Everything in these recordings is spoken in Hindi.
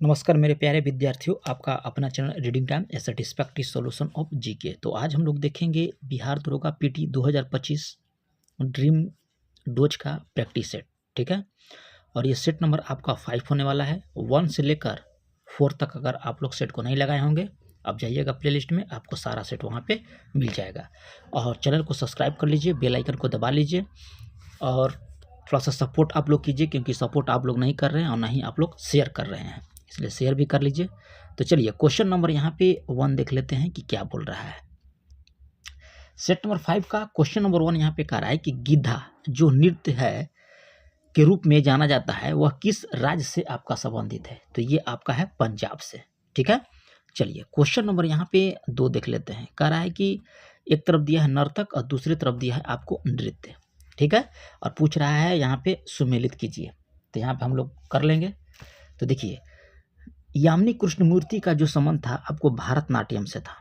नमस्कार मेरे प्यारे विद्यार्थियों, आपका अपना channel reading time A satisfactory solution of GK. तो आज हम लोग देखेंगे बिहार दरोगा पीटी 2025 ड्रीम डोज का प्रैक्टिस सेट। ठीक है, और ये सेट नंबर आपका 5 होने वाला है। 1 से लेकर 4 तक अगर आप लोग सेट को नहीं लगाए होंगे, आप जाइएगा प्लेलिस्ट में, आपको सारा सेट वहाँ पे मिल जाएगा। और चैनल को सब्सक्राइब कर लीजिए, बेल आइकन को दबा लीजिए और थोड़ा सा सपोर्ट आप लोग कीजिए, क्योंकि सपोर्ट आप लोग नहीं कर रहे हैं और ना ही आप लोग शेयर कर रहे हैं, इसलिए शेयर भी कर लीजिए। तो चलिए क्वेश्चन नंबर यहाँ पे 1 देख लेते हैं कि क्या बोल रहा है। सेट नंबर 5 का क्वेश्चन नंबर 1 यहाँ पे कह रहा है कि गिद्धा जो नृत्य है के रूप में जाना जाता है वह किस राज्य से आपका संबंधित है। तो ये आपका है पंजाब से। ठीक है, चलिए क्वेश्चन नंबर यहाँ पे 2 देख लेते हैं। कह रहा है कि एक तरफ दिया है नर्तक और दूसरी तरफ दिया है आपको नृत्य। ठीक है, और पूछ रहा है यहाँ पे सुमेलित कीजिए। तो यहाँ पे हम लोग कर लेंगे। तो देखिए, यामिनी कृष्णमूर्ति का जो संबंध था आपको भारतनाट्यम से था।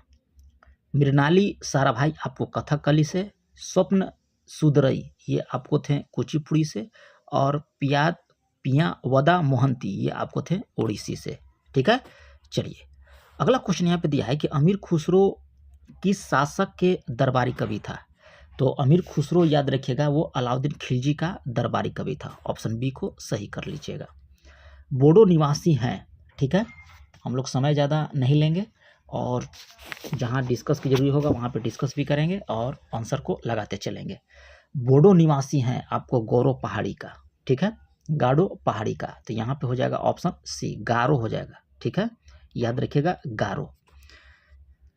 मृणाली साराभाई आपको कथकली से, स्वप्न सुदरई ये आपको थे कुचिपुड़ी से, और पियावदा मोहंती ये आपको थे ओडिसी से। ठीक है, चलिए अगला क्वेश्चन यहाँ पे दिया है कि अमीर खुसरो किस शासक के दरबारी कवि था। तो अमीर खुसरो याद रखिएगा वो अलाउद्दीन खिलजी का दरबारी कवि था। ऑप्शन बी को सही कर लीजिएगा। बोडो निवासी हैं। ठीक है, हम लोग समय ज़्यादा नहीं लेंगे और जहाँ डिस्कस की जरूरी होगा वहाँ पे डिस्कस भी करेंगे और आंसर को लगाते चलेंगे। बोडो निवासी हैं आपको गौरो पहाड़ी का। ठीक है, गाडो पहाड़ी का। तो यहाँ पे हो जाएगा ऑप्शन सी, गारो हो जाएगा। ठीक है, याद रखिएगा गारो।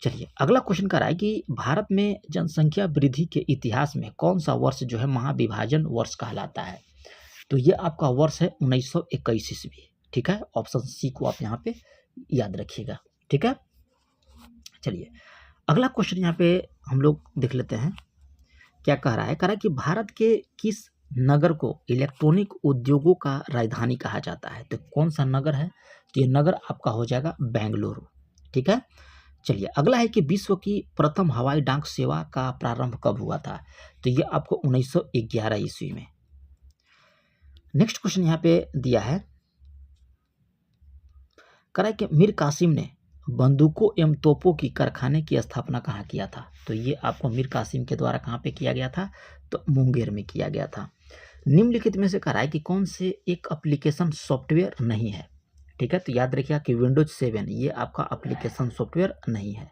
चलिए अगला क्वेश्चन कर रहा है कि भारत में जनसंख्या वृद्धि के इतिहास में कौन सा वर्ष जो है महाविभाजन वर्ष कहलाता है। तो ये आपका वर्ष है 1921 ईस्वी। ठीक है, ऑप्शन सी को आप यहाँ पे याद रखिएगा। ठीक है, चलिए अगला क्वेश्चन यहाँ पे हम लोग देख लेते हैं क्या कह रहा है। कह रहा है कि भारत के किस नगर को इलेक्ट्रॉनिक उद्योगों का राजधानी कहा जाता है। तो कौन सा नगर है। तो ये नगर आपका हो जाएगा बेंगलुरु। ठीक है, चलिए अगला है कि विश्व की प्रथम हवाई डाक सेवा का प्रारंभ कब हुआ था। तो ये आपको 1911 ईस्वी में। नेक्स्ट क्वेश्चन यहाँ पे दिया है, कह रहा है कि मीर कासिम ने बंदूकों एवं तोपों की कारखाने की स्थापना कहाँ किया था। तो ये आपको मीर कासिम के द्वारा कहाँ पे किया गया था। तो मुंगेर में किया गया था। निम्नलिखित में से कह रहा है कि कौन से एक एप्लीकेशन सॉफ्टवेयर नहीं है। ठीक है, तो याद रखिएगा कि विंडोज 7 ये आपका एप्लीकेशन सॉफ्टवेयर नहीं है।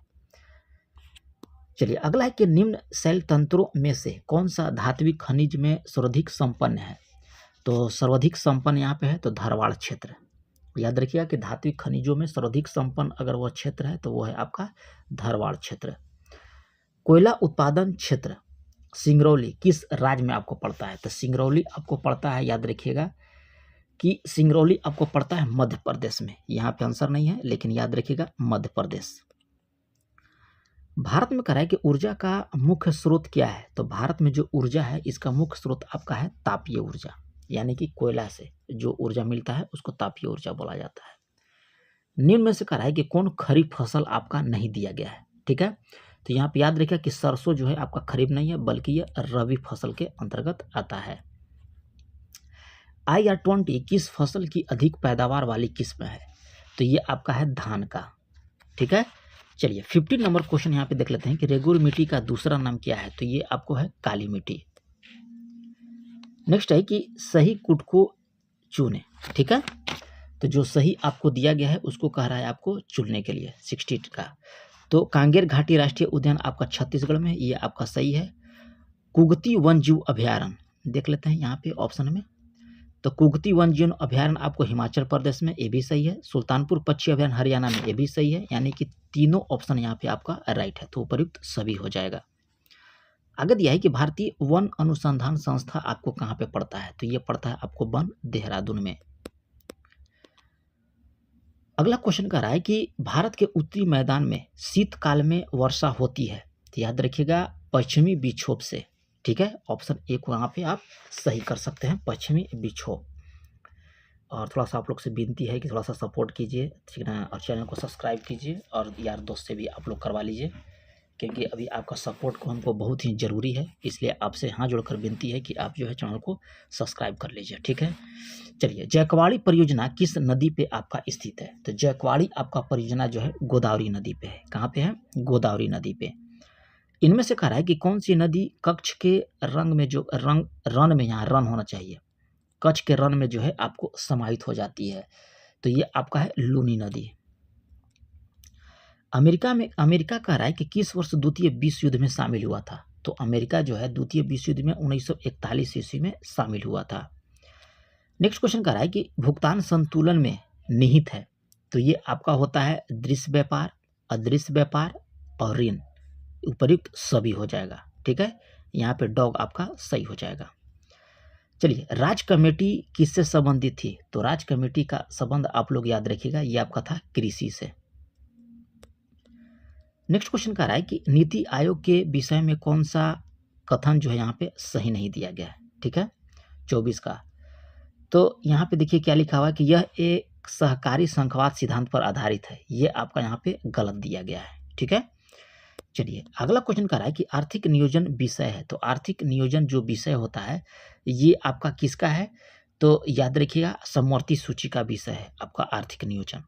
चलिए अगला है कि निम्न शैल तंत्रों में से कौन सा धात्विक खनिज में सर्वाधिक संपन्न है। तो सर्वाधिक संपन्न यहाँ पे है तो धारवाड़ क्षेत्र। याद रखिएगा कि धात्विक खनिजों में सर्वाधिक संपन्न अगर वह क्षेत्र है तो वह है आपका धारवाड़ क्षेत्र। कोयला उत्पादन क्षेत्र सिंगरौली किस राज्य में आपको पड़ता है। तो सिंगरौली आपको पड़ता है, याद रखिएगा कि सिंगरौली आपको पड़ता है मध्य प्रदेश में। यहाँ पे आंसर नहीं है लेकिन याद रखिएगा मध्य प्रदेश। भारत में कह रहा है कि ऊर्जा का मुख्य स्रोत क्या है। तो भारत में जो ऊर्जा है इसका मुख्य स्रोत आपका है तापीय ऊर्जा, यानी कि कोयला से जो ऊर्जा मिलता है उसको तापीय ऊर्जा बोला जाता है। निम्न में से कह रहा है कि कौन खरीफ फसल आपका नहीं दिया गया है। ठीक है, तो यहाँ पे याद रखिए कि सरसों जो है आपका खरीफ नहीं है बल्कि यह रबी फसल के अंतर्गत आता है। IR-20 किस फसल की अधिक पैदावार वाली किस्म है। तो ये आपका है धान का। ठीक है, चलिए 15 नंबर क्वेश्चन यहाँ पे देख लेते हैं कि रेगुर मिट्टी का दूसरा नाम क्या है। तो ये आपको है काली मिट्टी। नेक्स्ट है कि सही कुट को चुने। ठीक है, तो जो सही आपको दिया गया है उसको कह रहा है आपको चुनने के लिए 60 का। तो कांगेर घाटी राष्ट्रीय उद्यान आपका छत्तीसगढ़ में, ये आपका सही है। कुगती वन जीव अभ्यारण्य देख लेते हैं यहाँ पे ऑप्शन में। तो कुगती वन जीव अभ्यारण्य आपको हिमाचल प्रदेश में, ये भी सही है। सुल्तानपुर पक्षी अभ्यारण्य हरियाणा में, ये भी सही है। यानी कि तीनों ऑप्शन यहाँ पे आपका राइट है, तो उपयुक्त सभी हो जाएगा। आगे दिया है कि भारतीय वन अनुसंधान संस्था आपको कहाँ पे पड़ता है। तो ये पड़ता है आपको वन देहरादून में। अगला क्वेश्चन कह रहा है कि भारत के उत्तरी मैदान में शीतकाल में वर्षा होती है। तो याद रखिएगा पश्चिमी विक्षोभ से। ठीक है, ऑप्शन ए को यहाँ पे आप सही कर सकते हैं, पश्चिमी विक्षोभ। और थोड़ा सा आप लोग से विनती है कि थोड़ा सा सपोर्ट कीजिए, ठीक ना, और चैनल को सब्सक्राइब कीजिए और यार दोस्त से भी आप लोग करवा लीजिए, क्योंकि अभी आपका सपोर्ट को हमको बहुत ही ज़रूरी है, इसलिए आपसे हाथ जोड़कर विनती है कि आप जो है चैनल को सब्सक्राइब कर लीजिए, ठीक है। चलिए, जायकवाड़ी परियोजना किस नदी पे आपका स्थित है? तो जायकवाड़ी आपका परियोजना जो है गोदावरी नदी पे है। कहाँ पे है? गोदावरी नदी पे। इनमें से कह रहा है कि कौन सी नदी कक्ष के रंग में जो रन में, यहाँ रन होना चाहिए, कच्छ के रन में जो है आपको समाहित हो जाती है, तो ये आपका है लूनी नदी। अमेरिका कह रहा है कि किस वर्ष द्वितीय विश्व युद्ध में शामिल हुआ था? तो अमेरिका जो है द्वितीय विश्व युद्ध में 1941 ईस्वी में शामिल हुआ था। नेक्स्ट क्वेश्चन कह रहा है कि भुगतान संतुलन में निहित है, तो ये आपका होता है दृश्य व्यापार, अदृश्य व्यापार और ऋण। उपयुक्त सभी हो जाएगा, ठीक है। यहाँ पे डॉग आपका सही हो जाएगा। चलिए, राज्य कमेटी किससे संबंधित थी? तो राज्य कमेटी का संबंध आप लोग याद रखिएगा, ये आपका था कृषि से। नेक्स्ट क्वेश्चन कह रहा है कि नीति आयोग के विषय में कौन सा कथन जो है यहाँ पे सही नहीं दिया गया है, ठीक है, 24 का। तो यहाँ पे देखिए क्या लिखा हुआ है कि यह एक सहकारी संघवाद सिद्धांत पर आधारित है, ये आपका यहाँ पे गलत दिया गया है, ठीक है। चलिए, अगला क्वेश्चन कह रहा है कि आर्थिक नियोजन विषय है, तो आर्थिक नियोजन जो विषय होता है ये आपका किसका है? तो याद रखिएगा समवर्ती सूची का विषय है आपका आर्थिक नियोजन।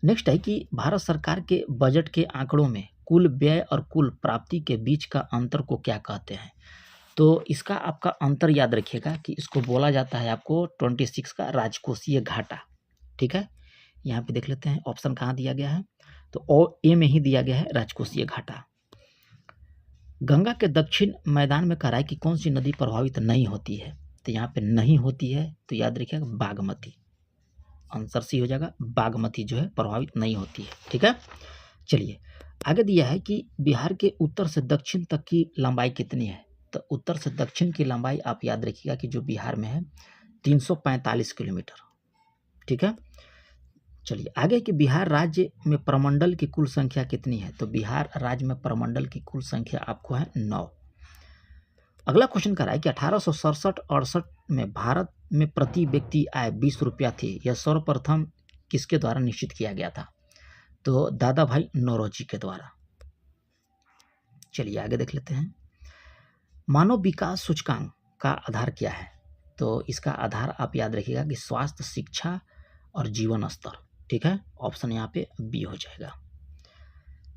नेक्स्ट है कि भारत सरकार के बजट के आंकड़ों में कुल व्यय और कुल प्राप्ति के बीच का अंतर को क्या कहते हैं? तो इसका आपका अंतर याद रखिएगा कि इसको बोला जाता है आपको 26 का राजकोषीय घाटा, ठीक है। यहाँ पे देख लेते हैं ऑप्शन कहाँ दिया गया है, तो ए में ही दिया गया है राजकोषीय घाटा। गंगा के दक्षिण मैदान में कह रहा है कि कौन सी नदी प्रभावित नहीं होती है? तो यहाँ पे नहीं होती है, तो याद रखिएगा बागमती, आंसर सी हो जाएगा, बागमती जो है प्रभावित नहीं होती है, ठीक है। चलिए, आगे दिया है कि बिहार के उत्तर से दक्षिण तक की लंबाई कितनी है? तो उत्तर से दक्षिण की लंबाई आप याद रखिएगा कि जो बिहार में है 345 किलोमीटर, ठीक है। चलिए, आगे कि बिहार राज्य में प्रमंडल की कुल संख्या कितनी है? तो बिहार राज्य में प्रमंडल की कुल संख्या आपको है 9। अगला क्वेश्चन कर रहा है कि 1867-68 में भारत में प्रति व्यक्ति आय 20 रुपया थी, यह सर्वप्रथम किसके द्वारा निश्चित किया गया था? तो दादा भाई नौरोजी के द्वारा। चलिए आगे देख लेते हैं, मानव विकास सूचकांक का आधार क्या है? तो इसका आधार आप याद रखिएगा कि स्वास्थ्य, शिक्षा और जीवन स्तर, ठीक है। ऑप्शन यहाँ पे बी हो जाएगा।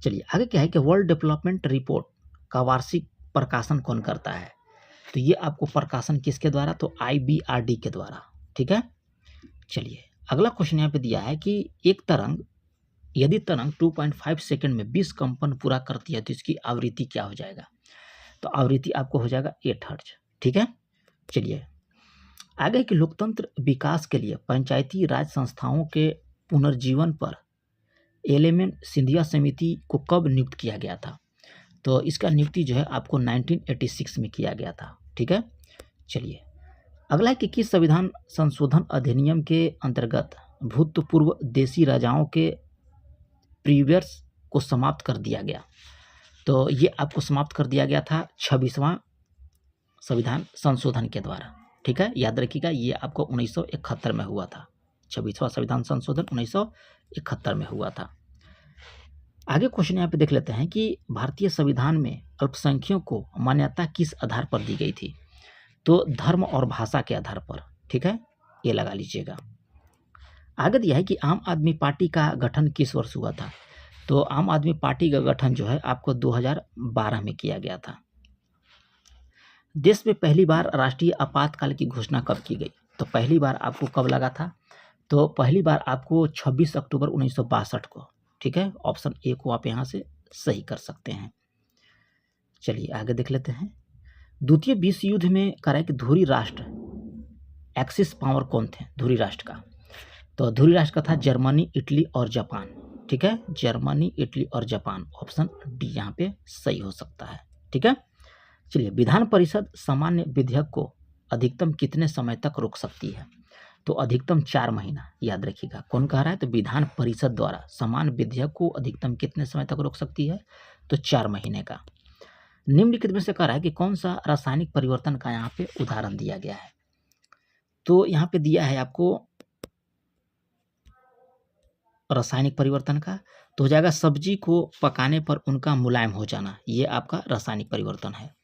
चलिए आगे क्या है कि वर्ल्ड डेवलपमेंट रिपोर्ट का वार्षिक प्रकाशन कौन करता है? तो ये आपको प्रकाशन किसके द्वारा? तो IBRD के द्वारा, ठीक है। चलिए, अगला क्वेश्चन यहाँ पे दिया है कि एक तरंग, यदि तरंग 2.5 सेकंड में 20 कंपन पूरा करती है तो इसकी आवृत्ति क्या हो जाएगा? तो आवृत्ति आपको हो जाएगा 8 हर्ट्ज, ठीक है। चलिए, आगे कि लोकतंत्र विकास के लिए पंचायती राज संस्थाओं के पुनर्जीवन पर एलेमेंट सिंधिया समिति को कब नियुक्त किया गया था? तो इसका नियुक्ति जो है आपको 1986 में किया गया था, ठीक है। चलिए, अगला है कि किस संविधान संशोधन अधिनियम के अंतर्गत भूतपूर्व देशी राजाओं के प्रीवियर्स को समाप्त कर दिया गया? तो ये आपको समाप्त कर दिया गया था 26वां संविधान संशोधन के द्वारा, ठीक है। याद रखिएगा ये आपको 1971 में हुआ था, 26वां संविधान संशोधन 1971 में हुआ था। आगे क्वेश्चन यहाँ पे देख लेते हैं कि भारतीय संविधान में अल्पसंख्यकों को मान्यता किस आधार पर दी गई थी? तो धर्म और भाषा के आधार पर, ठीक है, ये लगा लीजिएगा। आगे दिया है कि आम आदमी पार्टी का गठन किस वर्ष हुआ था? तो आम आदमी पार्टी का गठन जो है आपको 2012 में किया गया था। देश में पहली बार राष्ट्रीय आपातकाल की घोषणा कब की गई? तो पहली बार आपको कब लगा था? तो पहली बार आपको 26 अक्टूबर 1962 को, ठीक है। ऑप्शन ए को आप यहाँ से सही कर सकते हैं। चलिए आगे देख लेते हैं, द्वितीय विश्व युद्ध में कह रहा है कि धुरी राष्ट्र एक्सिस पावर कौन थे धुरी राष्ट्र का? तो धुरी राष्ट्र का था जर्मनी, इटली और जापान, ठीक है। जर्मनी, इटली और जापान, ऑप्शन डी यहाँ पे सही हो सकता है, ठीक है। चलिए, विधान परिषद सामान्य विधेयक को अधिकतम कितने समय तक रोक सकती है? तो अधिकतम 4 महीना, याद रखिएगा। कौन कह रहा है? तो विधान परिषद द्वारा सामान्य विधेयक को अधिकतम कितने समय तक रोक सकती है? तो 4 महीने का। निम्नलिखित में से कह रहा है कि कौन सा रासायनिक परिवर्तन का यहाँ पे उदाहरण दिया गया है? तो यहाँ पे दिया है आपको रासायनिक परिवर्तन का, तो हो जाएगा सब्जी को पकाने पर उनका मुलायम हो जाना, ये आपका रासायनिक परिवर्तन है।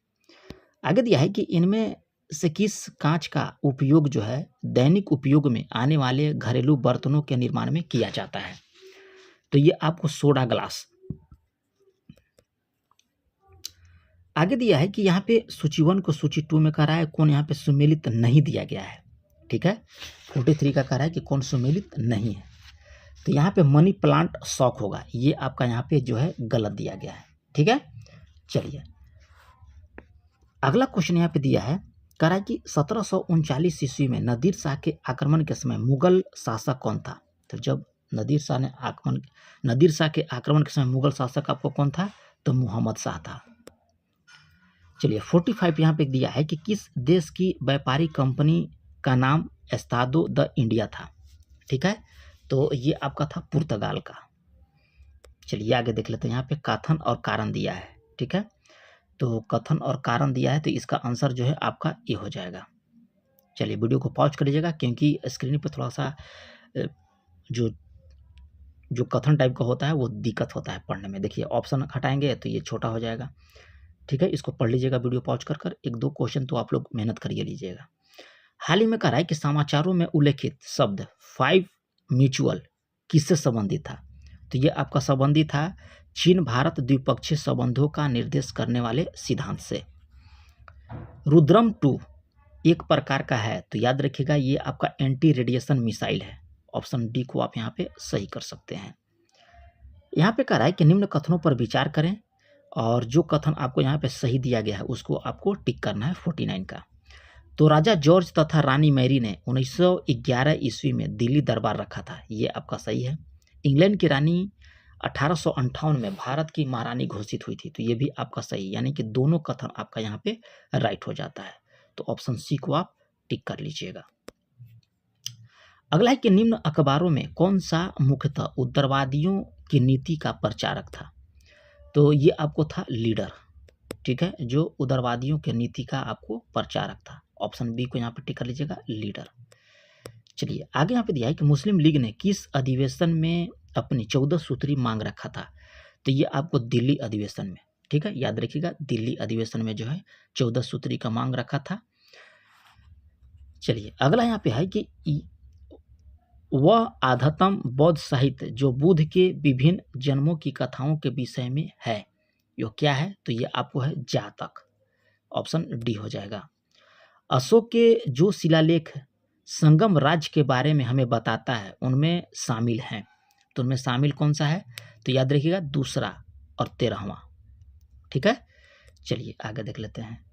आगे दिया है कि इनमें से किस कांच का उपयोग जो है दैनिक उपयोग में आने वाले घरेलू बर्तनों के निर्माण में किया जाता है। तो ये आपको सोडा ग्लास। आगे दिया है कि यहाँ पे सूची 1 को सूची 2 में कह रहा है कौन यहाँ पे सुमेलित नहीं दिया गया है। ठीक है, 43 का कह रहा है कि कौन सुमेलित नहीं है। तो यहाँ पे मनी प्लांट शौक होगा, ये आपका यहाँ पे जो है गलत दिया गया है। ठीक है, चलिए अगला क्वेश्चन यहाँ पे दिया है, कह रहा है कि 1739 ईस्वी में नादिर शाह के आक्रमण के समय मुगल शासक कौन था। तो जब नादिर शाह के आक्रमण के समय मुगल शासक आपको कौन था, तो मोहम्मद शाह था। चलिए 45 यहाँ पे दिया है कि किस देश की व्यापारी कंपनी का नाम एस्तादो द इंडिया था। ठीक है, तो ये आपका था पुर्तगाल का। चलिए आगे देख लेते हैं, यहाँ पे कथन और कारण दिया है। ठीक है, तो कथन और कारण दिया है, तो इसका आंसर जो है आपका ये हो जाएगा। चलिए वीडियो को पॉज कर लीजिएगा, क्योंकि स्क्रीन पे थोड़ा सा जो कथन टाइप का होता है वो दिक्कत होता है पढ़ने में। देखिए ऑप्शन हटाएंगे तो ये छोटा हो जाएगा। ठीक है, इसको पढ़ लीजिएगा वीडियो पॉज कर कर। 1-2 क्वेश्चन तो आप लोग मेहनत करिए लीजिएगा। हाल ही में कह रहा है कि समाचारों में उल्लेखित शब्द 5 म्यूचुअल किससे संबंधित था। तो ये आपका संबंधित था चीन भारत द्विपक्षीय संबंधों का निर्देश करने वाले सिद्धांत से। रुद्रम 2 एक प्रकार का है, तो याद रखिएगा ये आपका एंटी रेडिएशन मिसाइल है। ऑप्शन डी को आप यहाँ पे सही कर सकते हैं। यहाँ पे कह रहा है कि निम्न कथनों पर विचार करें, और जो कथन आपको यहाँ पे सही दिया गया है उसको आपको टिक करना है 49 का। तो राजा जॉर्ज तथा रानी मैरी ने 1911 ईस्वी में दिल्ली दरबार रखा था, ये आपका सही है। इंग्लैंड की रानी 1858 में भारत की महारानी घोषित हुई थी, तो ये भी आपका सही, यानी कि दोनों कथन आपका यहाँ पे राइट हो जाता है। तो ऑप्शन सी को आप टिक कर लीजिएगा। अगला है कि निम्न अखबारों में कौन सा मुख्यतः उग्रवादियों की नीति का प्रचारक था। तो ये आपको था लीडर। ठीक है, जो उग्रवादियों की नीति का आपको प्रचारक था। ऑप्शन बी को यहाँ पे टिक कर लीजिएगा, लीडर। चलिए आगे यहाँ पे दिया है कि मुस्लिम लीग ने किस अधिवेशन में अपनी 14 सूत्री मांग रखा था। तो ये आपको दिल्ली अधिवेशन में। ठीक है, याद रखिएगा दिल्ली अधिवेशन में जो है 14 सूत्री का मांग रखा था। चलिए अगला यहाँ पे है कि वह आध्यात्म बौद्ध साहित्य जो बुद्ध के विभिन्न जन्मों की कथाओं के विषय में है, यो क्या है। तो ये आपको है जातक। ऑप्शन डी हो जाएगा। अशोक के जो शिलालेख संगम राज्य के बारे में हमें बताता है उनमें शामिल हैं, तो उनमें शामिल कौन सा है। तो याद रखिएगा दूसरा और 13वां। ठीक है, चलिए आगे देख लेते हैं।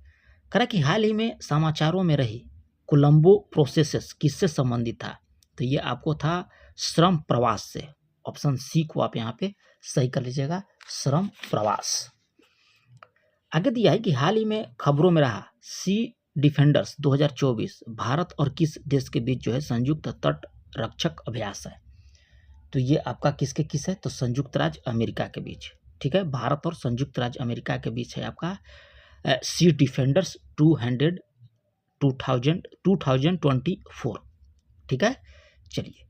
कह रहा कि हाल ही में समाचारों में रही कोलंबो प्रोसेस किससे संबंधित था। तो ये आपको था श्रम प्रवास से। ऑप्शन सी को आप यहाँ पे सही कर लीजिएगा, श्रम प्रवास। आगे दिया है कि हाल ही में खबरों में रहा सी डिफेंडर्स 2024 भारत और किस देश के बीच जो है संयुक्त तट रक्षक अभ्यास है। तो ये आपका किसके किस है, तो संयुक्त राज्य अमेरिका के बीच। ठीक है, भारत और संयुक्त राज्य अमेरिका के बीच है आपका सी डिफेंडर्स 2024। ठीक है, चलिए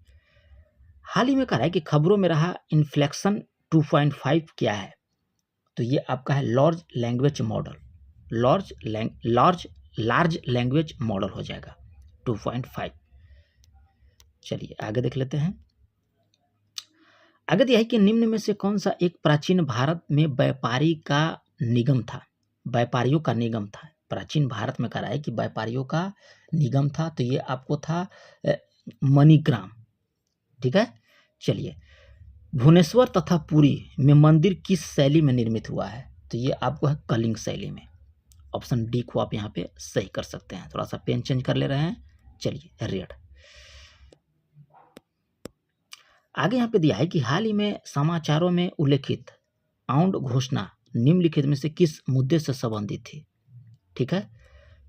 हाल ही में कह रहा है कि खबरों में रहा इन्फ्लेक्शन 2.5 क्या है। तो ये आपका है large language model. Large language model हो जाएगा 2.5। चलिए आगे देख लेते हैं। आगे दिया है कि निम्न में से कौन सा एक प्राचीन भारत में व्यापारियों का निगम था। प्राचीन भारत में कह रहा है कि व्यापारियों का निगम था, तो ये आपको था मणिग्राम। ठीक है, चलिए भुवनेश्वर तथा पुरी में मंदिर किस शैली में निर्मित हुआ है। तो ये आपको है कलिंग शैली में। ऑप्शन डी को आप यहाँ पे सही कर सकते हैं। थोड़ा सा पेन चेंज कर ले रहे हैं। चलिए रेड। आगे यहाँ पे दिया है कि हाल ही में समाचारों में उल्लेखित आउंड घोषणा निम्नलिखित में से किस मुद्दे से संबंधित थी। ठीक है,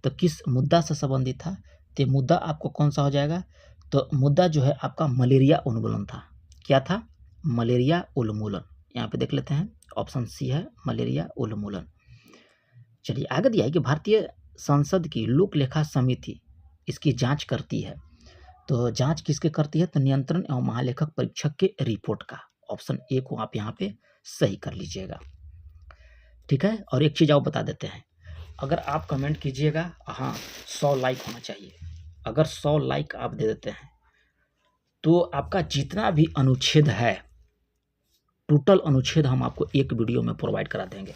तो किस मुद्दा से संबंधित था। तो मुद्दा आपको कौन सा हो जाएगा, तो मुद्दा जो है आपका मलेरिया उन्मूलन था। क्या था, मलेरिया उन्मूलन। यहाँ पे देख लेते हैं, ऑप्शन सी है मलेरिया उन्मूलन। चलिए आगे दिया है कि भारतीय संसद की लोक लेखा समिति इसकी जांच करती है। तो जांच किसके करती है, तो नियंत्रण एवं महालेखक परीक्षक के रिपोर्ट का। ऑप्शन ए को आप यहाँ पे सही कर लीजिएगा, ठीक है। और एक चीज़ और बता देते हैं, अगर आप कमेंट कीजिएगा, हाँ 100 लाइक होना चाहिए, अगर 100 लाइक आप दे देते हैं तो आपका जितना भी अनुच्छेद है, टोटल अनुच्छेद हम आपको एक वीडियो में प्रोवाइड करा देंगे,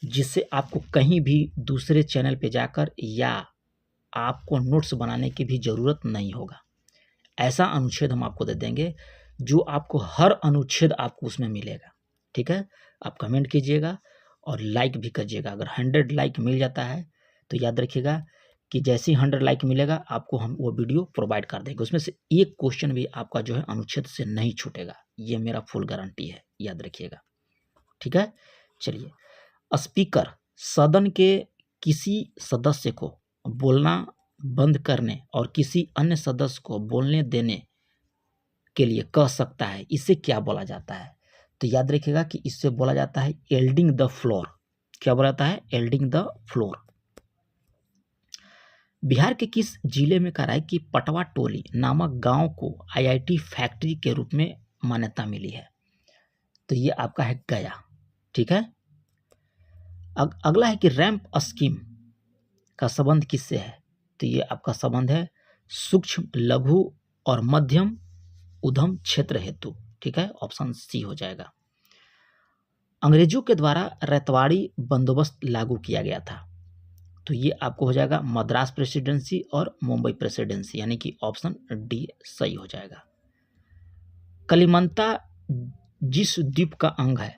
जिससे आपको कहीं भी दूसरे चैनल पे जाकर या आपको नोट्स बनाने की भी ज़रूरत नहीं होगा। ऐसा अनुच्छेद हम आपको दे देंगे जो आपको हर अनुच्छेद आपको उसमें मिलेगा, ठीक है। आप कमेंट कीजिएगा और लाइक भी कीजिएगा। अगर 100 लाइक मिल जाता है तो याद रखिएगा कि जैसे ही 100 लाइक मिलेगा आपको हम वो वीडियो प्रोवाइड कर देंगे, उसमें से एक क्वेश्चन भी आपका जो है अनुच्छेद से नहीं छूटेगा, ये मेरा फुल गारंटी है, याद रखिएगा, ठीक है। चलिए, स्पीकर सदन के किसी सदस्य को बोलना बंद करने और किसी अन्य सदस्य को बोलने देने के लिए कह सकता है, इसे क्या बोला जाता है? तो याद रखिएगा कि इससे बोला जाता है एल्डिंग द फ्लोर। क्या बोला जाता है? एल्डिंग द फ्लोर। बिहार के किस जिले में कहा है कि पटवा टोली नामक गांव को आईआईटी फैक्ट्री के रूप में मान्यता मिली है? तो ये आपका है गया, ठीक है। अगला है कि रैंप स्कीम का संबंध किससे है? तो ये आपका संबंध है सूक्ष्म, लघु और मध्यम उद्यम क्षेत्र हेतु, ठीक है। ऑप्शन सी हो जाएगा। अंग्रेजों के द्वारा रैतवाड़ी बंदोबस्त लागू किया गया था, तो ये आपको हो जाएगा मद्रास प्रेसिडेंसी और मुंबई प्रेसिडेंसी, यानी कि ऑप्शन डी सही हो जाएगा। कलिमंता जिस द्वीप का अंग है,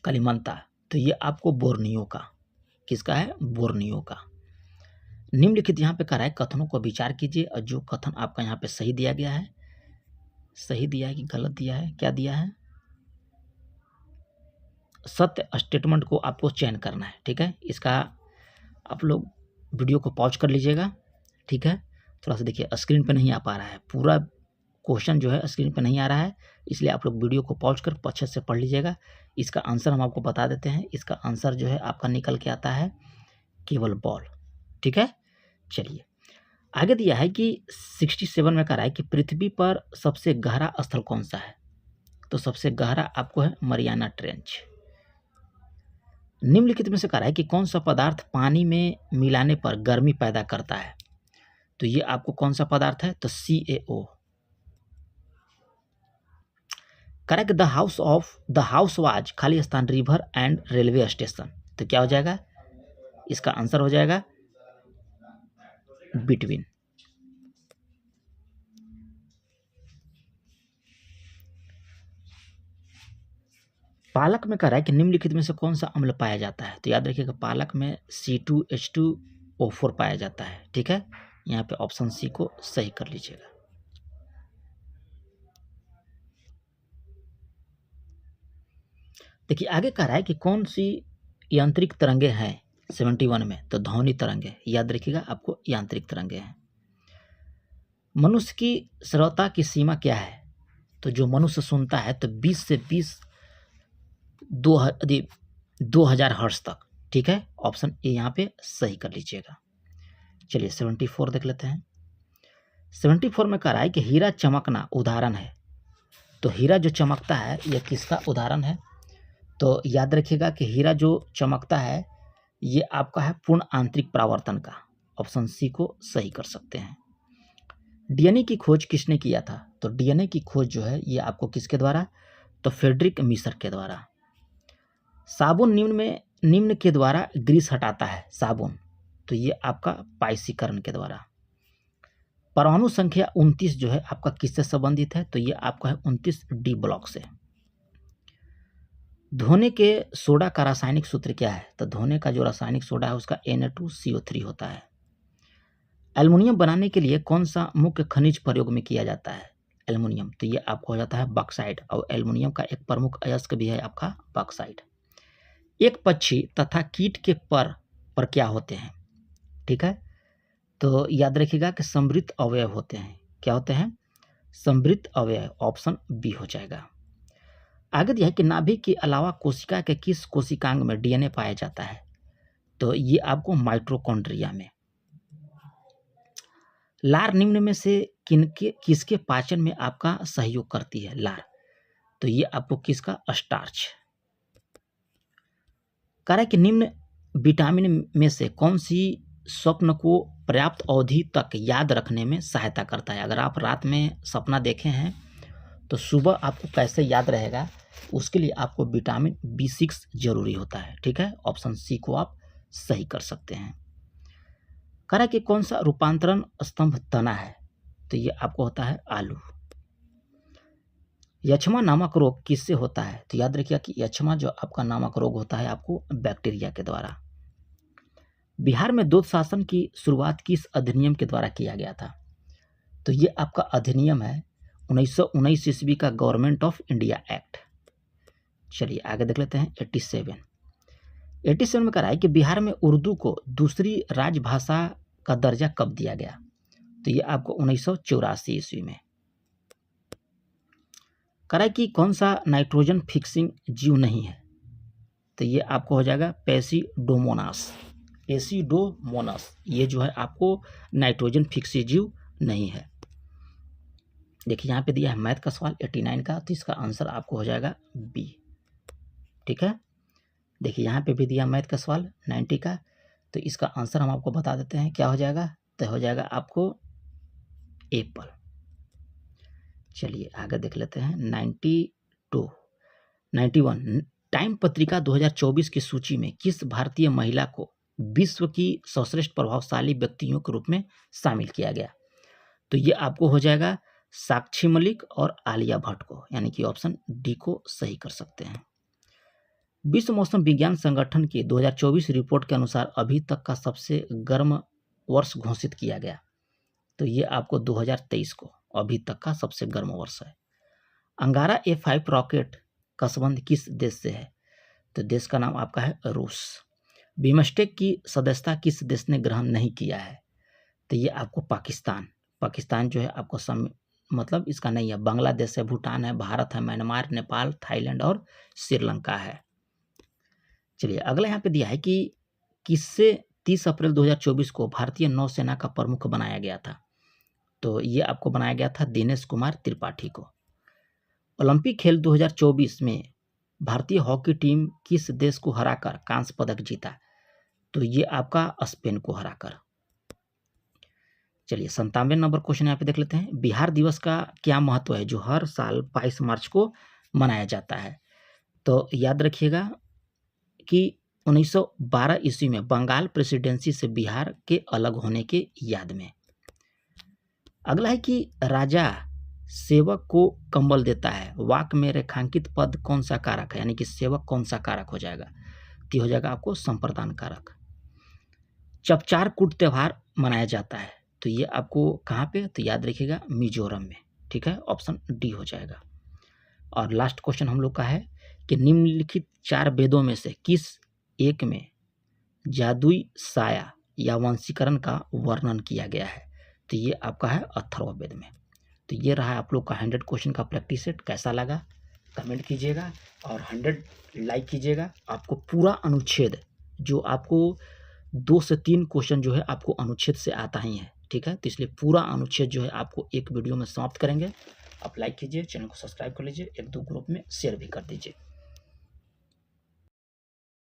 कलिमंता, तो ये आपको बोर्नियो का, किसका है? बोर्नियो का। निम्नलिखित यहाँ पे कह रहा है कथनों को विचार कीजिए और जो कथन आपका यहाँ पे सही दिया गया है, सही दिया है कि गलत दिया है, क्या दिया है? सत्य स्टेटमेंट को आपको चयन करना है, ठीक है। इसका आप लोग वीडियो को पॉज कर लीजिएगा, ठीक है। थोड़ा सा देखिए स्क्रीन पे नहीं आ पा रहा है, पूरा क्वेश्चन जो है स्क्रीन पे नहीं आ रहा है, इसलिए आप लोग वीडियो को पॉज कर अच्छे से पढ़ लीजिएगा। इसका आंसर हम आपको बता देते हैं। इसका आंसर जो है आपका निकल के आता है केवल बॉल, ठीक है। चलिए आगे दिया है कि 67 में कह रहा है कि पृथ्वी पर सबसे गहरा स्थल कौन सा है? तो सबसे गहरा आपको है मरियाना ट्रेंच। निम्नलिखित में से कह रहा है कि कौन सा पदार्थ पानी में मिलाने पर गर्मी पैदा करता है? तो ये आपको कौन सा पदार्थ है? तो CaO। Correct, the house was खाली स्थान रिवर एंड रेलवे स्टेशन, तो क्या हो जाएगा? इसका आंसर हो जाएगा बिटवीन। पालक में कह रहा है कि निम्नलिखित में से कौन सा अम्ल पाया जाता है? तो याद रखिएगा पालक में C2H2O4 पाया जाता है, ठीक है। यहाँ पे ऑप्शन सी को सही कर लीजिएगा। देखिए आगे कह रहा है कि कौन सी यांत्रिक तरंगे हैं 71 में? तो ध्वनि तरंगे, याद रखिएगा आपको यांत्रिक तरंगे हैं। मनुष्य की श्रोता की सीमा क्या है? तो जो मनुष्य सुनता है तो 20 से 2000 हर्ट्ज तक, ठीक है। ऑप्शन ए यहाँ पे सही कर लीजिएगा। चलिए 74 देख लेते हैं। 74 में कह रहा है कि हीरा चमकना उदाहरण है, तो हीरा जो चमकता है यह किसका उदाहरण है? तो याद रखिएगा कि हीरा जो चमकता है ये आपका है पूर्ण आंतरिक परावर्तन का, ऑप्शन सी को सही कर सकते हैं। डीएनए की खोज किसने किया था? तो डीएनए की खोज जो है ये आपको किसके द्वारा? तो फ्रेडरिक मिशर के द्वारा। साबुन निम्न के द्वारा ग्रीस हटाता है, साबुन, तो ये आपका पाइसीकरण के द्वारा। परमाणु संख्या 29 जो है आपका किससे संबंधित है? तो ये आपका है 29D ब्लॉक से। धोने के सोडा का रासायनिक सूत्र क्या है? तो धोने का जो रासायनिक सोडा है उसका Na2CO3 होता है। एल्युमिनियम बनाने के लिए कौन सा मुख्य खनिज प्रयोग में किया जाता है? एल्युमिनियम, तो ये आपको हो जाता है बॉक्साइट, और एल्युमिनियम का एक प्रमुख अयस्क भी है आपका बॉक्साइट। एक पक्षी तथा कीट के पर क्या होते हैं? ठीक है, तो याद रखिएगा कि समृद्ध अवयव होते हैं। क्या होते हैं? समृद्ध अवयव, ऑप्शन बी हो जाएगा। आगे दिया है कि नाभिक के अलावा कोशिका के किस कोशिकांग में डीएनए पाया जाता है? तो ये आपको माइटोकॉन्ड्रिया में। लार निम्न में से किसके पाचन में आपका सहयोग करती है? लार, तो ये आपको किसका, स्टार्च। कह रहा है कि निम्न विटामिन में से कौन सी स्वप्न को पर्याप्त अवधि तक याद रखने में सहायता करता है। अगर आप रात में सपना देखे हैं तो सुबह आपको कैसे याद रहेगा, उसके लिए आपको विटामिन B6 जरूरी होता है। ठीक है, ऑप्शन सी को आप सही कर सकते हैं। कह रहा है कि कौन सा रूपांतरण स्तंभ तना है, तो ये आपको होता है आलू। यक्षमा नामक रोग किससे होता है, तो याद रखिएगा कि यक्षमा जो आपका नामक रोग होता है आपको बैक्टीरिया के द्वारा। बिहार में दूध शासन की शुरुआत किस अधिनियम के द्वारा किया गया था, तो ये आपका अधिनियम है 1919 ईस्वी का गवर्नमेंट ऑफ इंडिया एक्ट। चलिए आगे देख लेते हैं 87 में कहा है कि बिहार में उर्दू को दूसरी राजभाषा का दर्जा कब दिया गया, तो ये आपको 1984 ईस्वी में। कहा है कि कौन सा नाइट्रोजन फिक्सिंग जीव नहीं है, तो ये आपको हो जाएगा पेसिडोमोनास। ये जो है आपको नाइट्रोजन फिक्सी जीव नहीं है। देखिए यहाँ पे दिया है मैथ का सवाल 89 का, तो इसका आंसर आपको हो जाएगा बी। ठीक है, देखिए यहाँ पे भी दिया मैथ का सवाल 90 का, तो इसका आंसर हम आपको बता देते हैं क्या हो जाएगा, तो हो जाएगा आपको एप्पल। चलिए आगे देख लेते हैं 91 टाइम पत्रिका 2024 की सूची में किस भारतीय महिला को विश्व की सर्वश्रेष्ठ प्रभावशाली व्यक्तियों के रूप में शामिल किया गया, तो ये आपको हो जाएगा साक्षी मलिक और आलिया भट्ट को, यानी कि ऑप्शन डी को सही कर सकते हैं। विश्व मौसम विज्ञान संगठन की 2024 रिपोर्ट के अनुसार अभी तक का सबसे गर्म वर्ष घोषित किया गया, तो ये आपको 2023 को अभी तक का सबसे गर्म वर्ष है। अंगारा A5 रॉकेट का संबंध किस देश से है, तो देश का नाम आपका है रूस। बिमस्टेक की सदस्यता किस देश ने ग्रहण नहीं किया है, तो ये आपको पाकिस्तान जो है आपको मतलब इसका नहीं है। बांग्लादेश है, भूटान है, भारत है, म्यांमार, नेपाल, थाईलैंड और श्रीलंका है। चलिए अगला यहाँ पे दिया है कि किससे 30 अप्रैल 2024 को भारतीय नौसेना का प्रमुख बनाया गया था, तो ये आपको बनाया गया था दिनेश कुमार त्रिपाठी को। ओलंपिक खेल 2024 में भारतीय हॉकी टीम किस देश को हराकर कांस्य पदक जीता, तो ये आपका स्पेन को हराकर। चलिए 97 नंबर क्वेश्चन यहाँ पे देख लेते हैं। बिहार दिवस का क्या महत्व है जो हर साल 22 मार्च को मनाया जाता है, तो याद रखिएगा कि 1912 ईस्वी में बंगाल प्रेसिडेंसी से बिहार के अलग होने के याद में। अगला है कि राजा सेवक को कंबल देता है, वाक्य में रेखांकित पद कौन सा कारक है, यानी कि सेवक कौन सा कारक हो जाएगा, तो हो जाएगा आपको संप्रदान कारक। चपचार कूट त्योहार मनाया जाता है, तो ये आपको कहाँ पे, तो याद रखिएगा मिजोरम में। ठीक है, ऑप्शन डी हो जाएगा। और लास्ट क्वेश्चन हम लोग का है कि निम्नलिखित 4 वेदों में से किस एक में जादुई साया या वंशीकरण का वर्णन किया गया है, तो ये आपका है अथर्ववेद में। तो ये रहा आप लोग का 100 क्वेश्चन का प्रैक्टिस सेट। कैसा लगा कमेंट कीजिएगा और 100 लाइक कीजिएगा। आपको पूरा अनुच्छेद जो आपको 2 से 3 क्वेश्चन जो है आपको अनुच्छेद से आता ही है। ठीक है, तो इसलिए पूरा अनुच्छेद जो है आपको एक वीडियो में समाप्त करेंगे। आप लाइक कीजिए, चैनल को सब्सक्राइब कर लीजिए, 1-2 ग्रुप में शेयर भी कर दीजिए।